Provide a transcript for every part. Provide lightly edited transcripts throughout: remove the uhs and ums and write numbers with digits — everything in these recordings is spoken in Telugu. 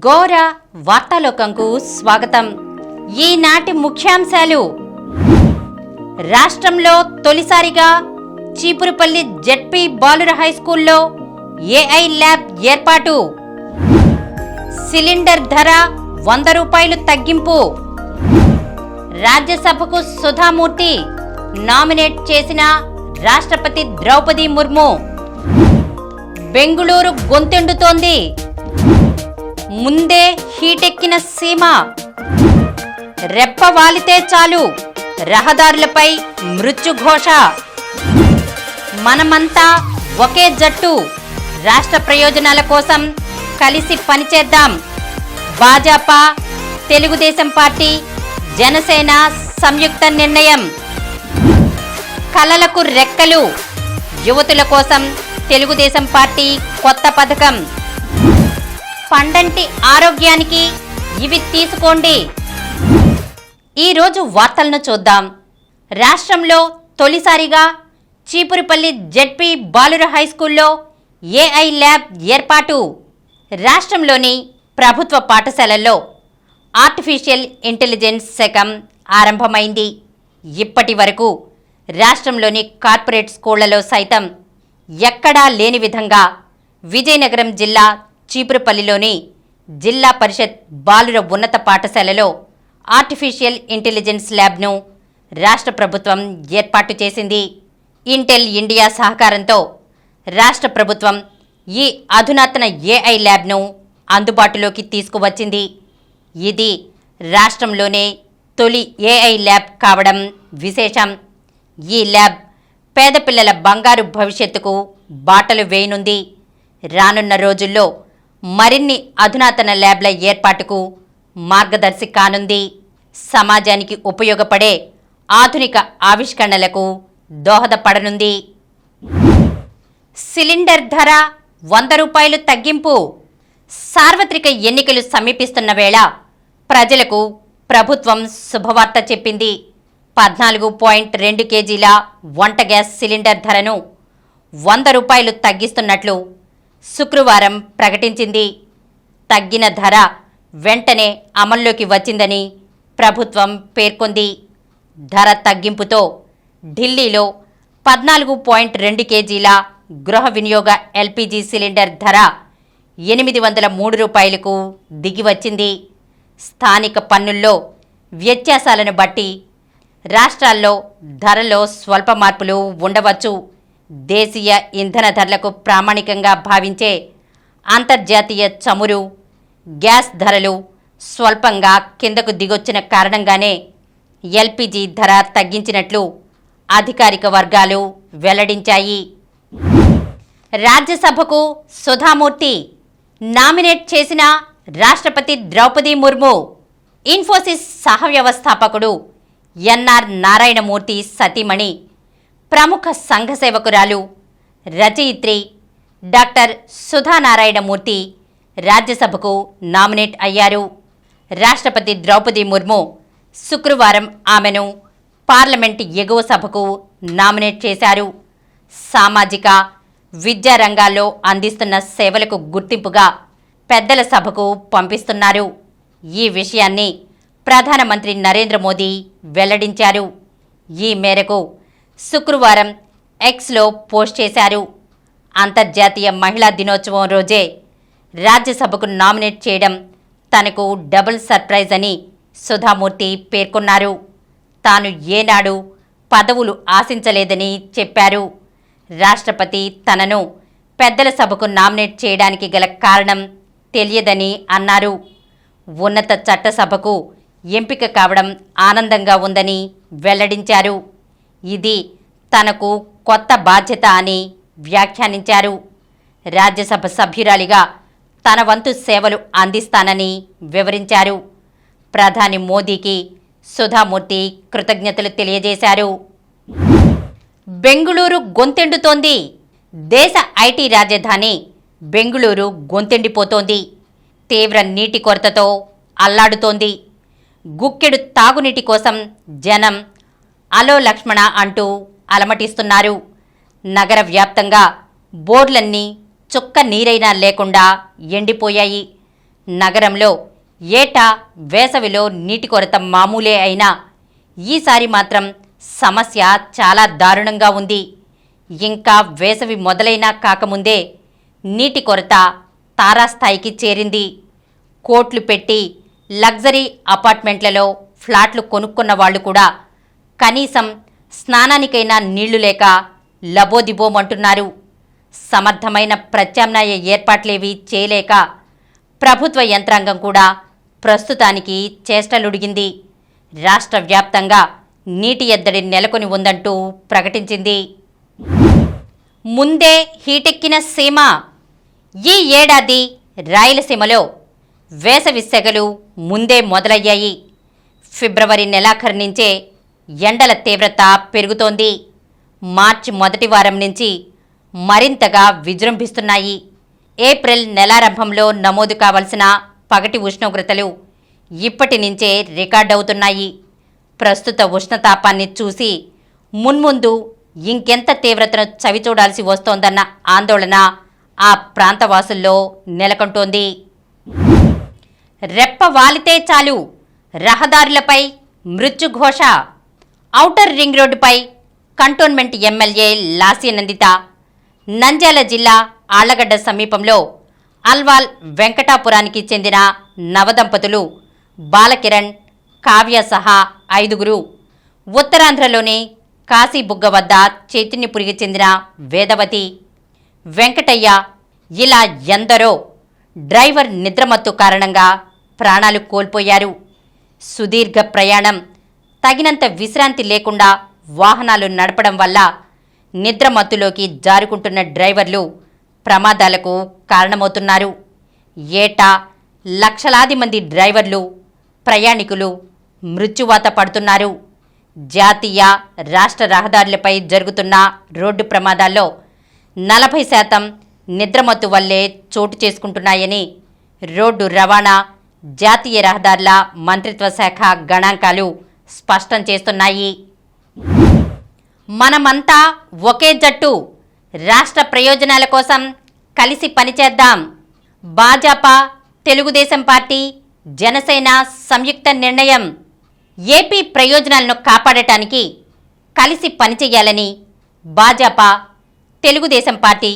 గోర వార్తాలోకంకు స్వాగతం. ఈనాటి ముఖ్యాంశాలు: రాష్ట్రంలో తొలిసారిగా చీపురుపల్లి జెడ్పీ బాలుర హైస్కూల్లో ఏఐ ల్యాబ్ ఏర్పాటు. సిలిండర్ ధర 100 రూపాయలు తగ్గింపు. రాజ్యసభకు సుధామూర్తి నామినేట్ చేసిన రాష్ట్రపతి ద్రౌపది ముర్ము. బెంగుళూరు గొంతెండుతోంది, ముందే హీటెక్కిన సీమ. రెప్ప వాలితే చాలు రహదారులపై మృత్యుఘోష. మనమంతా ఒకే జట్టు, రాష్ట్ర ప్రయోజనాల కోసం కలిసి పనిచేద్దాం. భాజపా, తెలుగుదేశం పార్టీ, జనసేన సంయుక్త నిర్ణయం. కలలకు రెక్కలు, యువతుల కోసం తెలుగుదేశం పార్టీ కొత్త పథకం. పండంటి ఆరోగ్యానికి ఇవి తీసుకోండి. ఈరోజు వార్తలను చూద్దాం. రాష్ట్రంలో తొలిసారిగా చీపురుపల్లి జెడ్పీ బాలుర హైస్కూల్లో ఏఐ ల్యాబ్ ఏర్పాటు. రాష్ట్రంలోని ప్రభుత్వ పాఠశాలల్లో ఆర్టిఫిషియల్ ఇంటెలిజెన్స్ శకం ఆరంభమైంది. ఇప్పటి వరకు రాష్ట్రంలోని కార్పొరేట్ స్కూళ్లలో సైతం ఎక్కడా లేని విధంగా విజయనగరం జిల్లా చీపురుపల్లిలోని జిల్లా పరిషత్ బాలుర ఉన్నత పాఠశాలలో ఆర్టిఫిషియల్ ఇంటెలిజెన్స్ ల్యాబ్ను రాష్ట్ర ప్రభుత్వం ఏర్పాటు చేసింది. ఇంటెల్ ఇండియా సహకారంతో రాష్ట్ర ప్రభుత్వం ఈ అధునాతన ఏఐ ల్యాబ్ను అందుబాటులోకి తీసుకువచ్చింది. ఇది రాష్ట్రంలోనే తొలి ఏఐ ల్యాబ్ కావడం విశేషం. ఈ ల్యాబ్ పేద పిల్లల బంగారు భవిష్యత్తుకు బాటలు వేయనుంది. రానున్న రోజుల్లో మరిన్ని అధునాతన ల్యాబ్ల ఏర్పాటుకు మార్గదర్శి కానుంది. సమాజానికి ఉపయోగపడే ఆధునిక ఆవిష్కరణలకు దోహదపడనుంది. సిలిండర్ ధర 100 రూపాయలు తగ్గింపు. సార్వత్రిక ఎన్నికలు సమీపిస్తున్న వేళ ప్రజలకు ప్రభుత్వం శుభవార్త చెప్పింది. 14.2 కేజీల వంట గ్యాస్ సిలిండర్ ధరను 100 రూపాయలు తగ్గిస్తున్నట్లు శుక్రవారం ప్రకటించింది. తగ్గిన ధర వెంటనే అమల్లోకి వచ్చిందని ప్రభుత్వం పేర్కొంది. ధర తగ్గింపుతో ఢిల్లీలో 14.2 కేజీల గృహ వినియోగ ఎల్పీజీ సిలిండర్ ధర 803 రూపాయలకు దిగివచ్చింది. స్థానిక పన్నుల్లో వ్యత్యాసాలను బట్టి రాష్ట్రాల్లో ధరలో స్వల్ప మార్పులు ఉండవచ్చు. దేశీయ ఇంధన ధరలకు ప్రామాణికంగా భావించే అంతర్జాతీయ చమురు, గ్యాస్ ధరలు స్వల్పంగా కిందకు దిగొచ్చిన కారణంగానే ఎల్పీజీ ధర తగ్గించినట్లు అధికారిక వర్గాలు వెల్లడించాయి. రాజ్యసభకు సుధామూర్తి నామినేట్ చేసిన రాష్ట్రపతి ద్రౌపది ముర్ము. ఇన్ఫోసిస్ సహవ్యవస్థాపకుడు ఎన్ఆర్ నారాయణమూర్తి సతీమణి, ప్రముఖ సంఘ సేవకురాలు, రచయిత్రి డాక్టర్ సుధానారాయణమూర్తి రాజ్యసభకు నామినేట్ అయ్యారు. రాష్ట్రపతి ద్రౌపది ముర్ము శుక్రవారం ఆమెను పార్లమెంట్ ఎగువ సభకు నామినేట్ చేశారు. సామాజిక, విద్యా రంగాల్లో అందిస్తున్న సేవలకు గుర్తింపుగా పెద్దల సభకు పంపిస్తున్నారు. ఈ విషయాన్ని ప్రధానమంత్రి నరేంద్ర మోదీ వెల్లడించారు. ఈ మేరకు శుక్రవారం ఎక్స్లో పోస్ట్ చేశారు. అంతర్జాతీయ మహిళా దినోత్సవం రోజే రాజ్యసభకు నామినేట్ చేయడం తనకు డబుల్ సర్ప్రైజ్ అని సుధామూర్తి పేర్కొన్నారు. తాను ఏనాడు పదవులు ఆశించలేదని చెప్పారు. రాష్ట్రపతి తనను పెద్దల సభకు నామినేట్ చేయడానికి గల కారణం తెలియదని అన్నారు. ఉన్నత చట్టసభకు ఎంపిక కావడం ఆనందంగా ఉందని వెల్లడించారు. ఇది తనకు కొత్త బాధ్యత అని వ్యాఖ్యానించారు. రాజ్యసభ సభ్యురాలిగా తన వంతు సేవలు అందిస్తానని వివరించారు. ప్రధాని మోదీకి సుధామూర్తి కృతజ్ఞతలు తెలియజేశారు. బెంగుళూరు గొంతెండుతోంది. దేశ ఐటీ రాజధాని బెంగుళూరు గొంతెండిపోతోంది. తీవ్ర నీటి కొరతతో అల్లాడుతోంది. గుక్కెడు తాగునీటి కోసం జనం అలో లక్ష్మణ అంటూ అలమటిస్తున్నారు. నగర వ్యాప్తంగా బోర్లన్నీ చుక్క నీరైనా లేకుండా ఎండిపోయాయి. నగరంలో ఏటా వేసవిలో నీటి కొరత మామూలే అయినా ఈసారి మాత్రం సమస్య చాలా దారుణంగా ఉంది. ఇంకా వేసవి మొదలైనా కాకముందే నీటి కొరత తారాస్థాయికి చేరింది. కోట్లు పెట్టి లగ్జరీ అపార్ట్మెంట్లలో ఫ్లాట్లు కొనుక్కున్న వాళ్ళు కూడా కనీసం స్నానానికైనా నీళ్లు లేక లబోదిబోమంటున్నారు. సమర్థమైన ప్రత్యామ్నాయ ఏర్పాట్లేవీ చేయలేక ప్రభుత్వ యంత్రాంగం కూడా ప్రస్తుతానికి చేష్టలుడిగింది. రాష్ట్ర వ్యాప్తంగా నీటి ఎద్దడి నెలకొని ఉందంటూ ప్రకటించింది. ముందే హీటెక్కిన సీమ. ఈ ఏడాది రాయలసీమలో వేసవి సెగలు ముందే మొదలయ్యాయి. ఫిబ్రవరి నెలాఖరు నుంచే ఎండల తీవ్రత పెరుగుతోంది. మార్చి మొదటి వారం నుంచి మరింతగా విజృంభిస్తున్నాయి. ఏప్రిల్ నెలారంభంలో నమోదు కావలసిన పగటి ఉష్ణోగ్రతలు ఇప్పటి నుంచే రికార్డవుతున్నాయి. ప్రస్తుత ఉష్ణతాపాన్ని చూసి మున్ముందు ఇంకెంత తీవ్రతను చవిచూడాల్సి వస్తోందన్న ఆందోళన ఆ ప్రాంతవాసుల్లో నెలకొంటోంది. రెప్ప వాలితే చాలు రహదారులపై మృత్యుఘోష. ఔటర్ రింగ్ రోడ్డుపై కంటోన్మెంట్ ఎమ్మెల్యే లాస్యనందిత నంద్యాల జిల్లా ఆళ్లగడ్డ సమీపంలో అల్వాల్ వెంకటాపురానికి చెందిన నవదంపతులు బాలకిరణ్, కావ్య సహా 5గురు, ఉత్తరాంధ్రలోని కాశీబుగ్గ వద్ద చైతన్యపురికి చెందిన వేదవతి, వెంకటయ్య ఇలా ఎందరో డ్రైవర్ నిద్రమత్తు కారణంగా ప్రాణాలు కోల్పోయారు. సుదీర్ఘ ప్రయాణం, తగినంత విశ్రాంతి లేకుండా వాహనాలు నడపడం వల్ల నిద్రమత్తులోకి జారుకుంటున్న డ్రైవర్లు ప్రమాదాలకు కారణమవుతున్నారు. ఏటా లక్షలాది మంది డ్రైవర్లు, ప్రయాణికులు మృత్యువాత పడుతున్నారు. జాతీయ, రాష్ట్ర రహదారులపై జరుగుతున్న రోడ్డు ప్రమాదాల్లో 40% నిద్రమత్తు వల్లే చోటు చేసుకుంటున్నాయని రోడ్డు రవాణా, జాతీయ రహదారుల మంత్రిత్వ శాఖ గణాంకాలు స్పష్టం చేస్తున్నాయి. మనమంతా ఒకే జట్టు, రాష్ట్ర ప్రయోజనాల కోసం కలిసి పనిచేద్దాం. భాజపా, తెలుగుదేశం పార్టీ, జనసేన సంయుక్త నిర్ణయం. ఏపీ ప్రయోజనాలను కాపాడటానికి కలిసి పనిచేయాలని భాజపా, తెలుగుదేశం పార్టీ,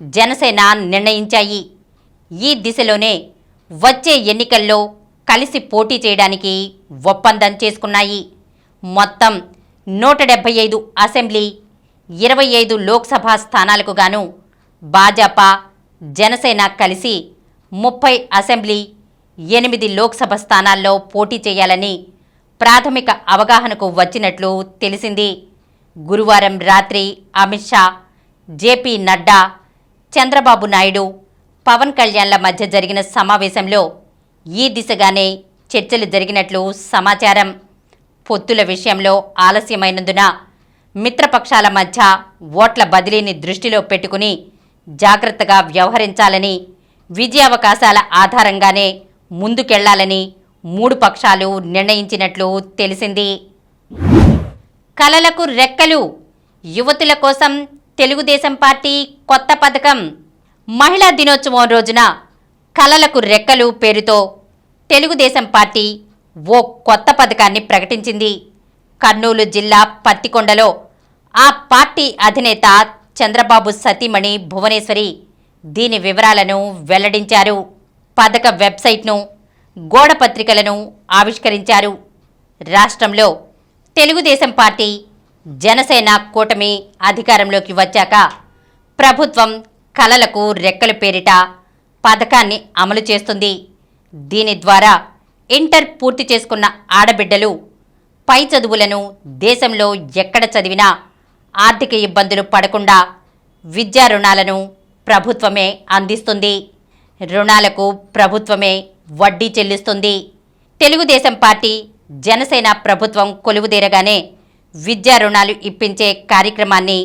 జనసేన నిర్ణయించాయి. ఈ దిశలోనే వచ్చే ఎన్నికల్లో కలిసి పోటీ చేయడానికి ఒప్పందం చేసుకున్నాయి. మొత్తం 175 అసెంబ్లీ, 25 లోక్సభ స్థానాలకు గాను భాజపా, జనసేన కలిసి 30 అసెంబ్లీ, 8 లోక్సభ స్థానాల్లో పోటీ చేయాలని ప్రాథమిక అవగాహనకు వచ్చినట్లు తెలిసింది. గురువారం రాత్రి అమిత్ షా, జేపీ నడ్డా, చంద్రబాబు నాయుడు, పవన్ కళ్యాణ్ల మధ్య జరిగిన సమావేశంలో ఈ దిశగానే చర్చలు జరిగినట్లు సమాచారం. పొత్తుల విషయంలో ఆలస్యమైనందున మిత్రపక్షాల మధ్య ఓట్ల బదిలీని దృష్టిలో పెట్టుకుని జాగ్రత్తగా వ్యవహరించాలని, విజయావకాశాల ఆధారంగానే ముందుకెళ్లాలని 3 పక్షాలు నిర్ణయించినట్లు తెలిసింది. కలలకు రెక్కలు. యువతుల కోసం తెలుగుదేశం పార్టీ కొత్త పథకం. మహిళా దినోత్సవం రోజున కలలకు రెక్కలు పేరుతో తెలుగుదేశం పార్టీ ఓ కొత్త పథకాన్ని ప్రకటించింది. కర్నూలు జిల్లా పత్తికొండలో ఆ పార్టీ అధినేత చంద్రబాబు సతీమణి భువనేశ్వరి దీని వివరాలను వెల్లడించారు. పథక వెబ్సైట్ను, గోడపత్రికలను ఆవిష్కరించారు. రాష్ట్రంలో తెలుగుదేశం పార్టీ, జనసేన కూటమి అధికారంలోకి వచ్చాక ప్రభుత్వం కలలకు రెక్కలు పేరిట పథకాన్ని అమలు చేస్తుంది. దీని ద్వారా ఇంటర్ పూర్తి చేసుకున్న ఆడబిడ్డలు పై చదువులను దేశంలో ఎక్కడ చదివినా ఆర్థిక ఇబ్బందులు పడకుండా విద్యా రుణాలను ప్రభుత్వమే అందిస్తుంది. రుణాలకు ప్రభుత్వమే వడ్డీ చెల్లిస్తుంది. తెలుగుదేశం పార్టీ, జనసేన ప్రభుత్వం కొలువుదీరగానే విద్యా రుణాలు ఇప్పించే కార్యక్రమాన్ని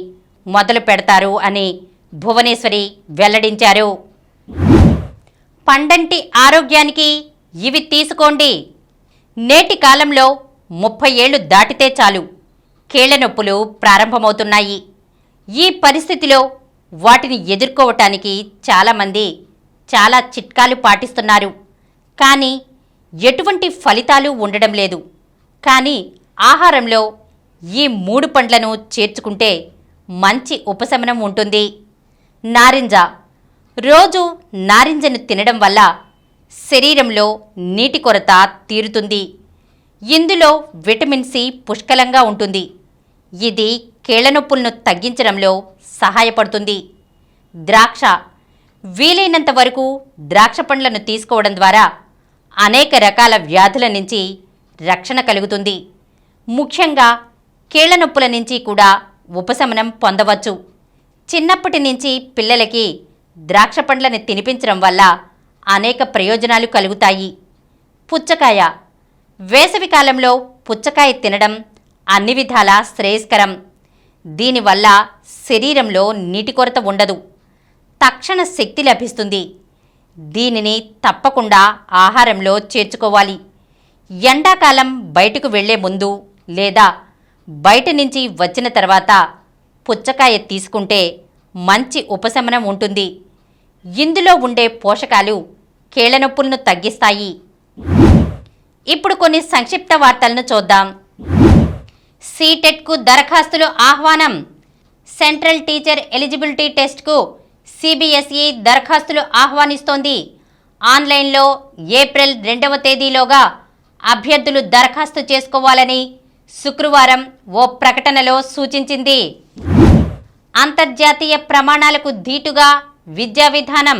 మొదలు పెడతారు అని భువనేశ్వరి వెల్లడించారు. పండంటి ఆరోగ్యానికి ఇవి తీసుకోండి. నేటి కాలంలో 30 ఏళ్లు దాటితే చాలు కీళ్ల నొప్పులు ప్రారంభమవుతున్నాయి. ఈ పరిస్థితిలో వాటిని ఎదుర్కోవటానికి చాలామంది చాలా చిట్కాలు పాటిస్తున్నారు. కానీ ఎటువంటి ఫలితాలు ఉండడం లేదు. కానీ ఆహారంలో ఈ 3 పండ్లను చేర్చుకుంటే మంచి ఉపశమనం ఉంటుంది. నారింజ. రోజు నారింజను తినడం వల్ల శరీరంలో నీటి కొరత తీరుతుంది. ఇందులో విటమిన్ సి పుష్కలంగా ఉంటుంది. ఇది కీళ్లనొప్పులను తగ్గించడంలో సహాయపడుతుంది. ద్రాక్ష. వీలైనంత వరకు ద్రాక్ష పండ్లను తీసుకోవడం ద్వారా అనేక రకాల వ్యాధుల నుంచి రక్షణ కలుగుతుంది. ముఖ్యంగా కీళ్లనొప్పుల నుంచి కూడా ఉపశమనం పొందవచ్చు. చిన్నప్పటి నుంచి పిల్లలకి ద్రాక్ష పండ్లను తినిపించడం వల్ల అనేక ప్రయోజనాలు కలుగుతాయి. పుచ్చకాయ. వేసవికాలంలో పుచ్చకాయ తినడం అన్ని విధాలా శ్రేయస్కరం. దీనివల్ల శరీరంలో నీటి కొరత ఉండదు. తక్షణ శక్తి లభిస్తుంది. దీనిని తప్పకుండా ఆహారంలో చేర్చుకోవాలి. ఎండాకాలం బయటకు వెళ్లే ముందు లేదా బయట నుంచి వచ్చిన తర్వాత పుచ్చకాయ తీసుకుంటే మంచి ఉపశమనం ఉంటుంది. ఇందులో ఉండే పోషకాలు కీళ్లనొప్పులను తగ్గిస్తాయి. ఇప్పుడు కొన్ని సంక్షిప్త వార్తలను చూద్దాం. సీటెట్కు దరఖాస్తులు ఆహ్వానం. సెంట్రల్ టీచర్ ఎలిజిబిలిటీ టెస్ట్కు సిబిఎస్ఈ దరఖాస్తులు ఆహ్వానిస్తోంది. ఆన్లైన్లో ఏప్రిల్ 2వ తేదీలోగా అభ్యర్థులు దరఖాస్తు చేసుకోవాలని శుక్రవారం ఓ ప్రకటనలో సూచించింది. అంతర్జాతీయ ప్రమాణాలకు ధీటుగా విద్యా విధానం.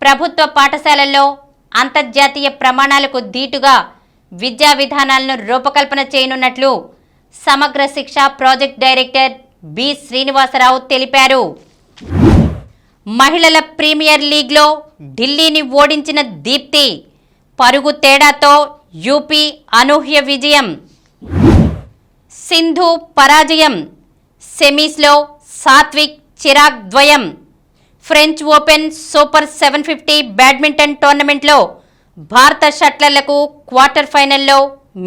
ప్రభుత్వ పాఠశాలల్లో అంతర్జాతీయ ప్రమాణాలకు ధీటుగా విద్యా విధానాలను రూపకల్పన చేయనున్నట్లు సమగ్ర శిక్ష ప్రాజెక్ట్ డైరెక్టర్ బి శ్రీనివాసరావు తెలిపారు. మహిళల ప్రీమియర్ లీగ్లో ఢిల్లీని ఓడించిన దీప్తి. పరుగు తేడాతో యూపీ అనూహ్య విజయం. సింధు పరాజయం. సెమీస్లో సాత్విక్ చిరాగ్ ద్వయం. ఫ్రెంచ్ ఓపెన్ సూపర్ 750 బ్యాడ్మింటన్ టోర్నమెంట్లో భారత షట్లర్లకు క్వార్టర్ ఫైనల్లో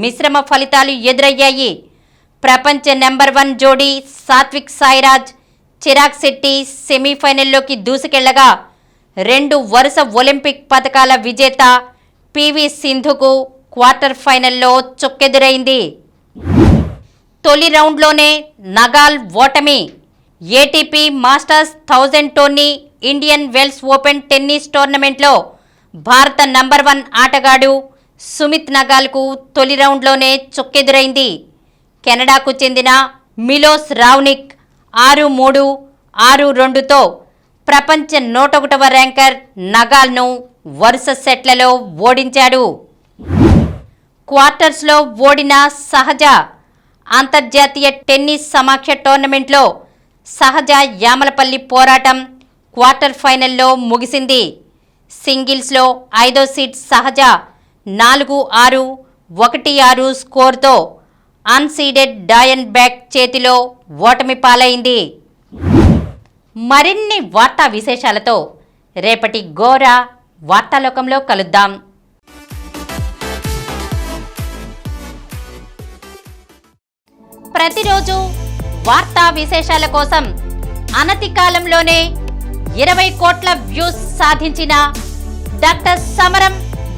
మిశ్రమ ఫలితాలు ఎదురయ్యాయి. ప్రపంచ నెంబర్ 1 జోడీ సాత్విక్ సాయిరాజ్ చిరాగ్ శెట్టి సెమీఫైనల్లోకి దూసుకెళ్లగా 2 వరుస ఒలింపిక్ పతకాల విజేత పివి సింధుకు క్వార్టర్ ఫైనల్లో చుక్కెదురైంది. తొలి రౌండ్లోనే నగాల్ ఓటమి. ATP masters 1000 tourney Indian Wells Open tennis టోర్నమెంట్లో భారత నంబర్ 1 ఆటగాడు సుమిత్ నగాల్కు తొలి రౌండ్లోనే చుక్కెదురైంది. కెనడాకు చెందిన మిలోస్ రావ్నిక్ 6-3, 6-2తో ప్రపంచ 101వ ర్యాంకర్ నగాల్ను వరుస సెట్లలో ఓడించాడు. క్వార్టర్స్లో ఓడిన సహజ. అంతర్జాతీయ టెన్నిస్ సమాఖ్య టోర్నమెంట్లో సహజ యామలపల్లి పోరాటం క్వార్టర్ ఫైనల్లో ముగిసింది. సింగిల్స్లో 5వ సీడ్ సహజ 4-6, 1-6 స్కోర్తో అన్సీడెడ్ డయాన్ బ్యాక్ చేతిలో ఓటమి పాలైంది. మరిన్ని వార్తా విశేషాలతో రేపటి గోరా వార్తాలోకంలో కలుద్దాం. ప్రతిరోజు వార్తా విశేషాల కోసం అనతి కాలంలోనే 20 కోట్ల వ్యూస్ సాధించిన డాక్టర్ సమరం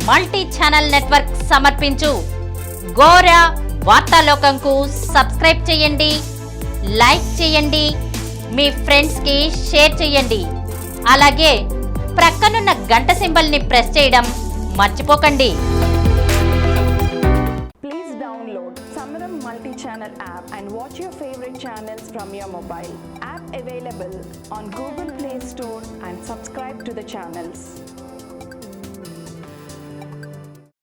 మల్టీ ఛానల్ నెట్వర్క్ సమర్పించు గోరా వార్తాలోకంకు సబ్స్క్రైబ్ చేయండి, లైక్ చేయండి, మీ ఫ్రెండ్స్కి షేర్ చేయండి. అలాగే ప్రక్కనున్న గంట సింబల్ని ప్రెస్ చేయడం మర్చిపోకండి. Please download Samaram multi-channel app and watch your favorite channels from your mobile. App available on Google Play Store and subscribe to the channels.